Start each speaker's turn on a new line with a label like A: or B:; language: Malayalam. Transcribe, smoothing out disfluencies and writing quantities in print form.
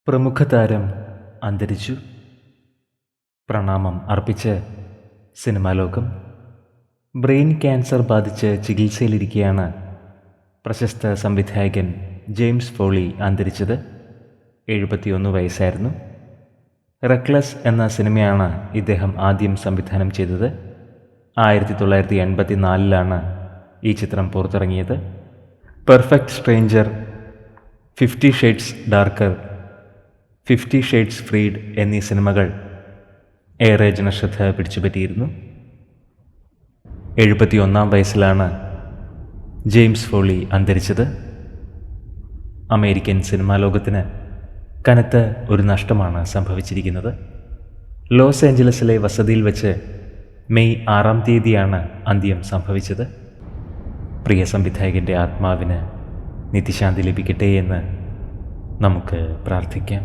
A: പ്രമുഖ താരം അന്തരിച്ചു. പ്രണാമം അർപ്പിച്ച് സിനിമാ ലോകം. ബ്രെയിൻ ക്യാൻസർ ബാധിച്ച് ചികിത്സയിലിരിക്കെയാണ് പ്രശസ്ത സംവിധായകൻ ജെയിംസ് ഫോളി അന്തരിച്ചത്. 71 വയസ്സായിരുന്നു. റെക്ലസ് എന്ന സിനിമയാണ് ഇദ്ദേഹം ആദ്യം സംവിധാനം ചെയ്തത്. 1984 ഈ ചിത്രം പുറത്തിറങ്ങിയത്. Perfect stranger, 50 shades darker, 50 shades freed എന്നീ സിനിമകൾ ഏറെ ജനശ്രദ്ധ പിടിച്ചുപറ്റിയിരുന്നു. 71 വയസ്സിലാണ് ജെയിംസ് ഫോളി അന്തരിച്ചത്. അമേരിക്കൻ സിനിമാ ലോകത്തിന് കനത്ത ഒരു നഷ്ടമാണ് സംഭവിച്ചിരിക്കുന്നത്. ലോസ് ഏഞ്ചലസിലെ വസതിയിൽ വെച്ച് മെയ് 6 അന്ത്യം സംഭവിച്ചത്. പ്രിയ സംവിധായകൻ്റെ ആത്മാവിന് നിത്യശാന്തി ലഭിക്കട്ടെ എന്ന് നമുക്ക് പ്രാർത്ഥിക്കാം.